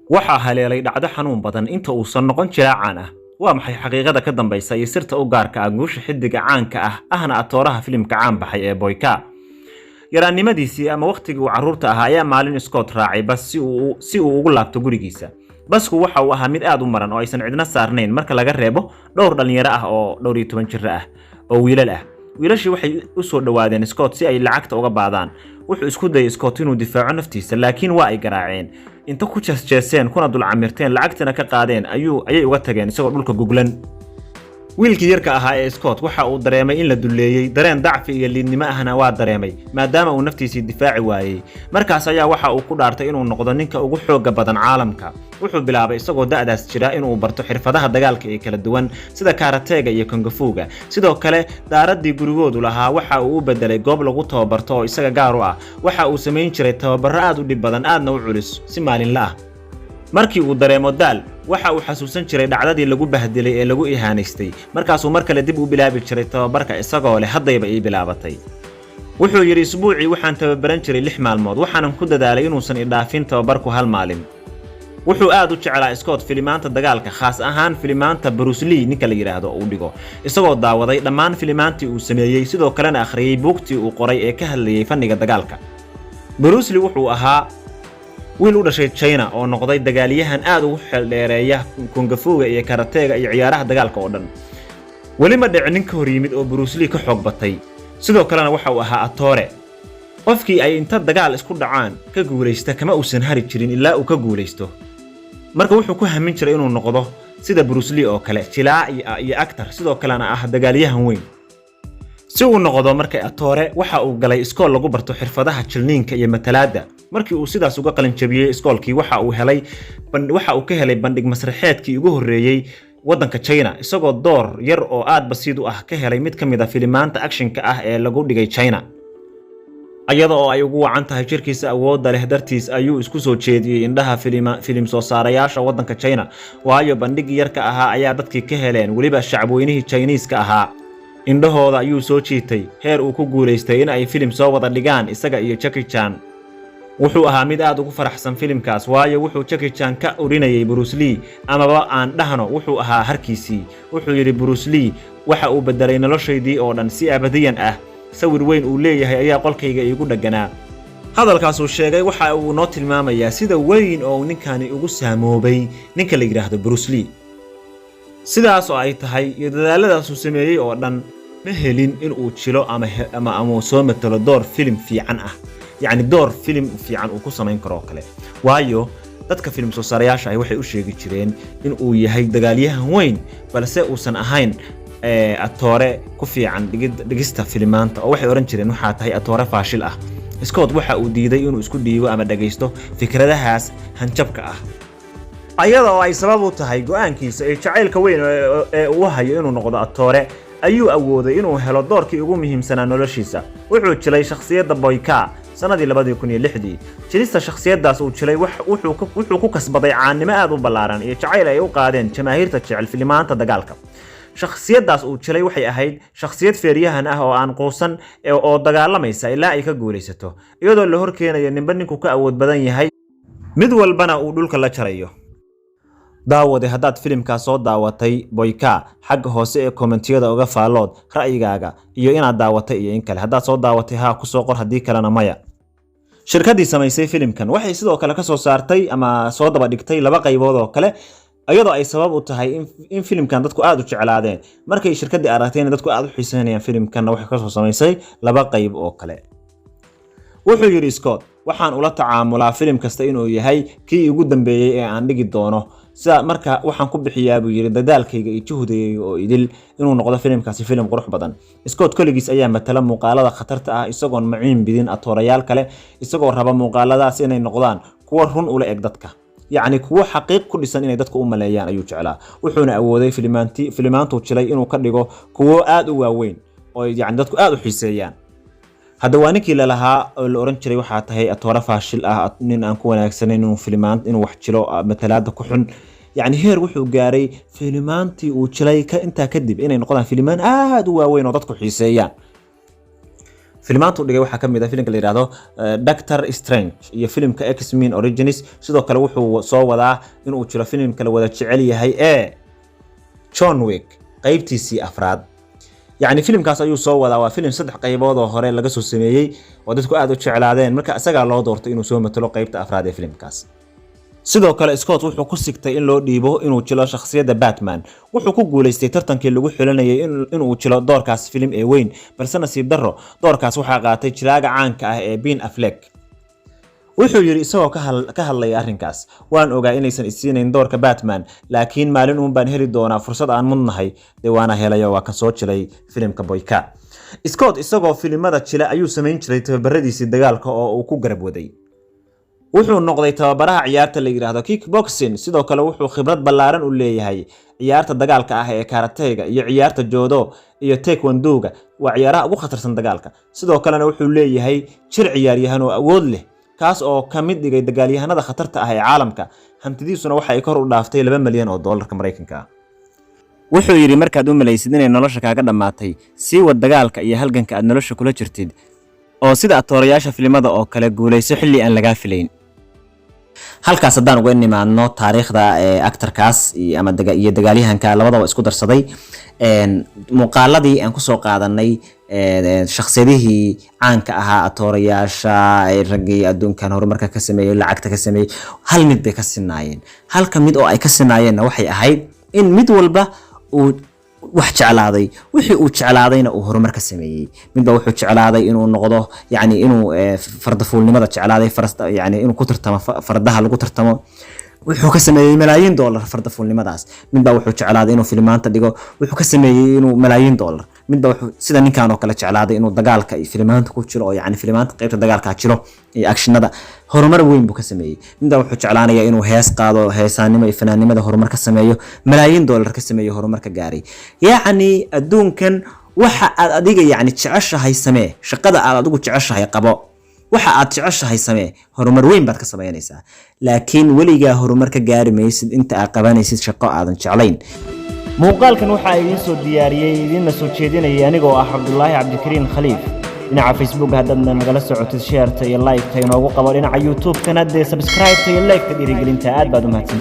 waxa haleelay dhacdo xanuun badan inta uusan noqon jilaacaan ah waa maxay xaqiiqada ka dambaysa iyo sirta u gaarka ah guusha xidiga caanka ah ahna atooraha filimka caan baxay ee Boyka yaraannimadiisii ama waqtigii uu carruurta ahaa ayaa maalin Scott raacay bas si uu ugu laabto gurigiisa basku waxa uu ahaa mid aad u maran oo aysan cidna saarnayn marka laga reebo dhowr dhalinyaro ah oo 12 jir ah oo wiilal ah wiilashii waxay u soo dhawaadeen Scott si ay lacagta uga baadaan wuxuu isku dayay Scott inuu difaaco naftiisa laakiin waa ay garaaceen inta ku jeesjeeseen kuna dul camirteen lacagtana ka qaadeen ayay uga tageen isagoo dhulka guglan wiilkii yarka ahaa ee Scott waxa uu dareemay in la duleeyay dareen dacfi iyo liidnimo ahna waa dareemay maadaama uu naftiisa difaaci waayay markaas ayaa waxa uu ku dhaartay inuu noqdo ninka ugu xooga badan caalamka wuxuu bilaabay isagoo da'daas jira inuu barto xirfadaha dagaalka ee kala duwan sida karatega iyo kung fu-ga sidoo kale daaradii gurigoodu lahaa waxa uu u bedelay goob lagu tababarto oo isaga gaar u ah waxa uu sameyn jiray tababaro aad u dhib badan aadna u culus si maalinle ah markii uu dareemo daal waxa uu xasuusan jiray dhacdadii lagu bahdilay ee lagu ihaanaystay markaas uu mar kale dib u bilaabi jiray tababarka isagoo leh haddayba ii bilaabatay wuxuu yiri isbuucii waxaan tababaran jiray 6 maalmood waxaan ku dadaalay inuusan idhaafin tababarku hal maalin wuxuu aad u jeclaa Scott filimaanta dagaalka khaas ahaan filimaanta Bruce Lee ninka la yiraahdo uu dhigo isagoo daawaday dhammaan filimaantii uu sameeyay sidoo kalena akhriyay buugtii uu qoray ee ka hadlayay fanniga dagaalka Bruce Lee wuxuu ahaa wiil u dhashay China oo noqday dagaalyahan aad ugu xeel dheereeya kung fu-ga iyo karatega iyo ciyaaraha dagaalka oo dhan wali ma dhicin nin ka hor yimid oo Bruce Lee ka xoog batay sidoo kalena waxa uu ahaa atoore qofkii ay inta dagaal isku dhacaan ka guuleysta kama uusan hari jirin ilaa uu ka guuleysto marka wuxuu ku hamin jiray inuu noqdo sida Bruce Lee oo kale jilaa iyo actor sidoo kalena ah dagaalyahan weyn si uu noqdo markay atoore waxa uu galay iskool lagu barto xirfadaha jilniinka iyo matalaada markii uu sidaas uga qalin jabiyay iskoolkii waxa uu ka helay bandhig masraxeedkii ugu horeeyay wadanka China isagoo door yar oo aad basiid u ah ka helay mid kamid ah filimaanta actionka ah ee lagu dhigay China ayada oo ay ugu wacan tahay jirkiisa awoodda leh dartiis ayuu isku soo jeediyay indhaha filim soo saarayaasha wadanka China waayo bandhig yarka ahaa ayaa dadkii ka heleen waliba shacabweynihii Chinese-ka ahaa indhahooda ayuu soo jiitay heer uu ku guuleystay in ay filim soo wada dhigaan isaga iyo Jackie Chan wuxuu ahaa mid aad ugu faraxsan filimkaas waayo wuxuu Jackie Chan ka urinayay Bruce Lee amaba aan dhahno wuxuu ahaa harkiisii wuxuu yiri Bruce Lee waxa uu bedelay noloshaydii oo dhan si abadiyan ah sawir weyn uu leeyahay ayaa qolkayga iigu dhaganaa hadalkaas uu sheegay waxa uu noo tilmaamayaa sida weyn oo ninkani ugu saamoobay ninka la yiraahdo Bruce Lee sidaas oo ay tahay iyo dadaaladaas uu sameeyay oo dhan ma helin in uu jilo ama soo matalo door film fiican ah يعني دور فيلم fiican uu ku sameyn karo kale waayo dadka film soo saarayaasha ay waxay u sheegi jireen in uu yahay dagaalyahan weyn balse uusan ahayn atoore ku fiican dhigista filimaanta oo waxay oran jireen waxa tahay atoore faashil ah Scott waxa uu diiday inuu isku dhiibo ama dhageysto fikradahaas hanjabka ah ayada oo ay sabab u tahay go'aankiisa ee jacaylka weyn ee uu hayo inuu noqdo atoore ayuu awooday inuu helo doorkii ugu muhiimsanaa noloshiisa wuxuu jilay shakhsiyadda Boyka sanadii 2006 jilista shakhsiyadaas uu jilay wuxuu ku kasbaday caanimo aad u ballaaran iyo jacayl ay u qaadeen jamaahiirta jecel filimaanta dagaalka shakhsiyadaas uu jilay waxay ahayd shakhsiyad feeriyahan ah oo aan quusan oo dagaalamaysa ilaa ay ka guuleysato iyadoo la horkeenayo ninba ninku ka awood badan yahay mid walbana uu dhulka la jarayo daawade haddaad filimkaas soo daawatay Boyka xagga hoose ee kommentiyada uga faalood ra'yigaaga iyo inaad daawatay iyo in kale haddaad soo daawatay ha ku soo qor haddii kalena maya shirkadii samaysay filimkan waxay sidoo kale ka soo saartay ama soo daba dhigtay 2 qaybood oo kale ayadoo ay sabab u tahay in filimkan dadku aad u jeclaadeen markay shirkadii aragtay in dadku aad u xiiseynayaan filimkan waxay ka soo samaysay 2 qayb oo kale wuxuu yiri Scott waxaan ula tacaamulaa filim kasta inuu yahay kii ugu dambeeyay ee aan dhigi doono sida marka waxaan ku bixiyaa buu yiri dadaalkayga iyo juhdigayga oo idil inuu noqdo filimkaasi filim qurux badan Scott kaligiis ayaa matala muuqaalada khatarta ah isagoo maciin bidin atoorayaal kale isagoo raba muuqaaladaas inay noqdaan kuwa run u eg dadka يعني kuwa xaqiiq ku dhisan inay dadku u maleeyaan ayuu jeclaa wuxuuna awooday filimaantu jilay inuu ka dhigo kuwa aad u waaweyn oo yani dadku aad u xiiseeyaan hada waa ninkii la lahaa oo la oran jiray waxa tahay atoora faashil ah nin aan ku wanaagsanayn inuu filimaant inuu wax jilo matalaada ku xun يعني heer wuxuu gaaray filimaantii uu jilay ka inta kadib inay noqdaan filimaan aad u waaweyn oo dadku xiiseeyaan filmaantu dhigay waxaa ka mid ah filimka la yiraahdo Doctor Strange iyo filimka X-Men Origins sidoo kale wuxuu soo wadaa inuu jiro filimka la wada jecel yahay ee John Wick qaybtiisii afraad يعني فيلم كاس ayuu soo wadaa waa filim saddex qaybood oo hore laga soo sameeyay oo dadku aad u jeclaadeen marka asaga loo doortay inuu soo matalo qaybta afraad ee filimkaas sidoo kale Scott wuxuu ku sigtay in loo dhiibo inuu jilo shakhsiyadda Batman wuxuu ku guuleystay tartankii lagu xilanayay inuu jilo doorkaas filim ee weyn balse nasiib darro doorkaas waxa qaatay jilaaga caanka ah ee Ben Affleck wuxuu yiri isagoo ka hadlay arrinkaas waan ogaa inaysan isiinayn doorka Batman laakiin maalin uun baan heli doonaa fursad aan mudnahay deewaana helayo waa ka soo jilay filimka Boyka Scott isagoo filimada jila ayuu sameyn jiray tababaradiisii dagaalka oo uu ku garab waday wuxuu noqday tababaraha ciyaarta la yiraahdo kickboxing sidoo kale wuxuu khibrad ballaaran u leeyahay ciyaarta dagaalka ah ee karatega iyo ciyaarta judo iyo taekwondo-ga waa ciyaaraha ugu khatarsan dagaalka sidoo kalena wuxuu leeyahay jir ciyaaryahan oo awood leh kaas oo ka mid dhigay dagaalyahanada khatarta ah ee caalamka hantidiisuna waxa ay kor u dhaaftay $2 milyan oo dollarka Mareykanka wuxuu yiri markaad u malaysid inay nolosha kaaga dhamaatay si wad dagaalka iyo halganka aad nolosha kula jirtid oo sida atoorayaasha filimada oo kale guuleyso xilli aan laga filayn halkaas hadaan uga nimaadno taariikhda actorkaas ama dagaalyahanka labadaba isku darsaday muuqaaladii aan ku soo qaadanay shakhsiyadihii caanka ahaa atoorayaasha ay ragii adduunkan horumarka ka sameeyay lacagta ka sameeyay hal mid bay ka sinaayeen halka mid oo ay ka sinaayeen waxay ahayd in mid walba uu wax jeclaaday wixii uu jeclaadayna uu horumar ka sameeyay midba wuxuu jeclaaday inuu noqdo yani inuu fardafuulnimada jeclaaday yani inuu ku tartamo fardaha lagu tartamo wuxuu ka sameeyay malaayiin dollar fardafuulnimadaas midba wuxuu jeclaaday inuu filmaanta dhigo wuxuu ka sameeyay inuu malaayiin dollar midba wuxuu sida ninkan oo kale jeclaaday inuu dagaalka iyo filmaanta ku jiro oo yani filmaanta qaybta dagaalka jiro iyo actionada horumar weyn buu ka sameeyay midba wuxuu jeclaanayaa inuu hees qaado heesaanimo iyo fanaanimada horumar ka sameeyo malaayiin dollar ka sameeyo horumar ka gaaray yani adduunkan waxa aad adiga yani jeceshahay samee shaqada aad adigu jeceshahay qabo waxa aad jeceshahay samee horumar weyn baad ka sameynaysaa laakiin waliga horumar ka gaari maysid inta aad qabanaysid shaqo aadan jeclayn muuqaalkan waxa ay idin soo diyaariyay idin soo jeedinaya anigoo ah Cabdullaahi Cabdikariin Khaliif dhinaca Facebook haddaadna nagala socotid share iyo like inoogu qabo dhinaca YouTube kana subscribe iyo like dhiirigelinta aad baad u mahadsan